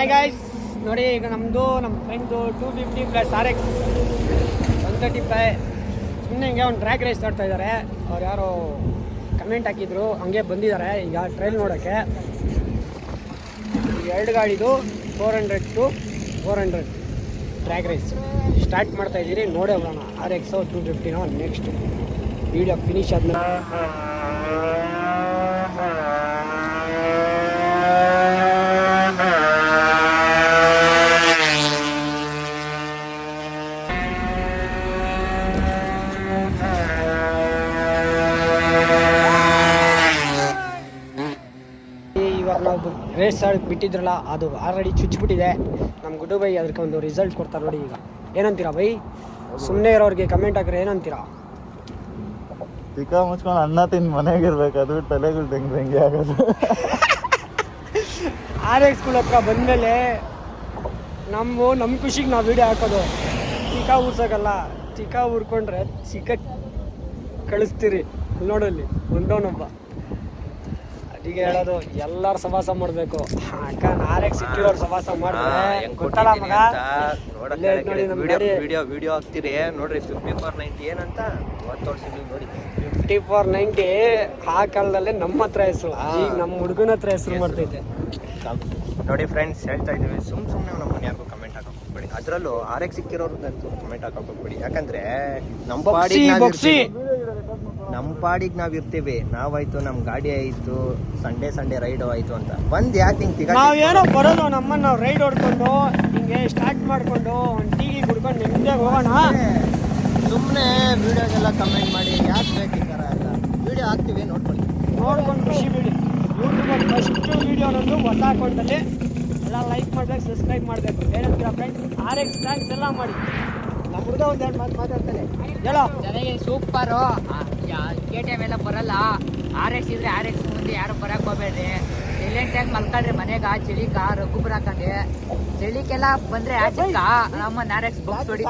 Hi guys, ನೋಡಿ ಈಗ ನಮ್ಮ ಫ್ರೆಂಡ್ದು 250 ಪ್ಲಸ್ RX 135 ಸುಮ್ಮನೆ ಹಿಂಗೆ ಒಂದು ಟ್ರ್ಯಾಕ್ ರೇಸ್ ಆಡ್ತಾ ಇದ್ದಾರೆ. ಅವ್ರು ಯಾರೋ ಕಮೆಂಟ್ ಹಾಕಿದ್ರು, ಹಂಗೆ ಬಂದಿದ್ದಾರೆ ಈಗ ಟ್ರೈಲ್ ನೋಡೋಕ್ಕೆ. ಎರಡು ಗಾಡಿದು 400 to 400 ಟ್ರ್ಯಾಕ್ ರೇಸ್ ಸ್ಟಾರ್ಟ್ ಮಾಡ್ತಾ ಇದ್ದೀರಿ. ನೋಡೇ ಬರೋಣ RX 250 ನೆಕ್ಸ್ಟ್ ವಿಡಿಯೋ ಫಿನಿಶ್ ಆದ್ಮೇಲೆ. ಇವಾಗ ನಾವು ರೇಸ್ ಆಡಕ್ಕೆ ಬಿಟ್ಟಿದ್ರಲ್ಲ, ಅದು ಆಲ್ರೆಡಿ ಚುಚ್ಚಿಬಿಟ್ಟಿದೆ. ನಮ್ಮ ಗುಡ್ಡು ಬೈ ಅದಕ್ಕೆ ಒಂದು ರಿಸಲ್ಟ್ ಕೊಡ್ತಾರೆ ನೋಡಿ. ಈಗ ಏನಂತೀರಾ ಬೈ? ಸುಮ್ಮನೆ ಇರೋರಿಗೆ ಕಮೆಂಟ್ ಹಾಕ್ರೆ ಏನಂತೀರಾ? ಚಿಕ್ಕ ಮುಚ್ಕೊಂಡು ಅನ್ನ ತಿಂದು ಮನೆಗಿರ್ಬೇಕು, ಅದು ತಲೆಗಳು ಹೆಂಗೆ ಆಗೋದು. RX ಸ್ಕೂಲ್ ಹತ್ರ ಬಂದಮೇಲೆ ನಮ್ಮ ಖುಷಿಗೆ ನಾವು ವೀಡಿಯೋ ಹಾಕೋದು. ಚಿಕ್ಕ ಊರ್ಸೋಕ್ಕಲ್ಲ, ಚಿಕ್ಕ ಊರ್ಕೊಂಡ್ರೆ ಚಿಕ್ಕ ಕಳಿಸ್ತೀರಿ ನೋಡಲ್ಲಿ ಒಂದೊಬ್ಬ. ಅದಕ್ಕೆ ಹೇಳೋದು, ಎಲ್ಲರೂ ಸವಾಸ ಮಾಡಬೇಕು. ಅಕ್ಕ RX ಸಿಕ್ಕಿರೋರು ಸವಾಸ ಮಾಡಿದ್ರೆ ಗೊತ್ತಲ್ಲ ಮಗ. ವಿಡಿಯೋ ಹಾಕ್ತಿರಿ ನೋಡ್ರಿ. 5490 ಏನಂತ ತೋರಿಸಿದ್ವಿ ನೋಡಿ. 5490 ಆ ಕಾಲದಲ್ಲೇ ನಮ್ಮ ಹತ್ರ ಹೆಸರು, ಈಗ ನಮ್ಮ ಹುಡುಗನ ಹತ್ರ ಹೆಸರು ಮಾಡ್ತೈತೆ ನೋಡಿ. ಫ್ರೆಂಡ್ಸ್ ಹೇಳ್ತಾ ಇದೀವಿ, ಸುಮ್ಮನೆ ನಮ್ಮನ್ನ ಯಾರಿಗೂ ಕಮೆಂಟ್ ಹಾಕಕ್ ಹೋಗ್ಬೇಡಿ. ಅದರಲ್ಲೂ RX ಸಿಕ್ಕಿರೋರ್ದಂತೂ ಕಮೆಂಟ್ ಹಾಕಕ್ ಹೋಗ್ಬೇಡಿ. ಯಾಕಂದ್ರೆ ನಮ್ಮ ಪಾಡಿಗೆ ನಾವಿರ್ತೀವಿ. ನಾವಾಯ್ತು, ನಮ್ಮ ಗಾಡಿ ಆಯ್ತು, ಸಂಡೇ ರೈಡ್ ಆಯ್ತು ಅಂತ ಬಂದು ಯಾಕೆ ಹಿಂಗೆ ನಾವೇನೋ ಬರೋದು, ನಮ್ಮನ್ನ ನಾವು ರೈಡ್ ಹೊಡ್ಕೊಂಡು ಹಿಂಗೆ ಸ್ಟಾರ್ಟ್ ಮಾಡ್ಕೊಂಡು ಒಂದು ಟೀಗಿ ಕುಡ್ಕೊಂಡು ನಿಮ್ದಾಗ ಹೋಗೋಣ. ಸುಮ್ಮನೆ ವಿಡಿಯೋಗೆಲ್ಲ ಕಮೆಂಟ್ ಮಾಡಿ ಯಾಕೆ ಬೇಕು ಈ ಥರ ಎಲ್ಲ. ವಿಡಿಯೋ ಹಾಕ್ತೀವಿ, ನೋಡ್ಕೊಂಡು ಖುಷಿ ಬಿಡಿ. ಯೂಟ್ಯೂಬಲ್ಲಿ ಫಸ್ಟ್ ವಿಡಿಯೋ ನಂದು ಹೊಸ ಅಕೌಂಟಲ್ಲಿ ಎಲ್ಲ ಲೈಕ್ ಮಾಡ್ಬೇಕು, ಸಬ್ಸ್ಕ್ರೈಬ್ ಮಾಡಬೇಕು. ಏನಂತೀರ ಫ್ರೆಂಡ್ಸ್? RX ಥ್ಯಾಂಕ್ಸ್ ಎಲ್ಲ ಮಾಡಿ. ನಮ್ಮ ಹುಡುಗ ಒಂದೆರಡು ಮಾತು ಮಾತಾಡ್ತಾನೆ, ಹೇಳೋ. ಚೆನ್ನಾಗಿ ಸೂಪರು. KTM ಎಲ್ಲ ಬರಲ್ಲ. RX ಇದ್ರೆ RX ಮುಂದೆ ಯಾರು ಬರಕ್ಕೆ ಹೋಗ್ಬೇಡ್ರಿ. ಸೈಲೆಂಟಾಗಿ ಮಲ್ಕೊಳ್ರಿ ಮನೆಗೆ. ಚಳಿಗ ರಘುಬ್ರ ಹಾಕೊಂಡೆ ಚಳಿಗೆಲ್ಲ ಬಂದ್ರೆ ಆಚೆಗ ನಮ್ಮ RX ಬಾಕ್ಸ್ ಹೊಡಿ.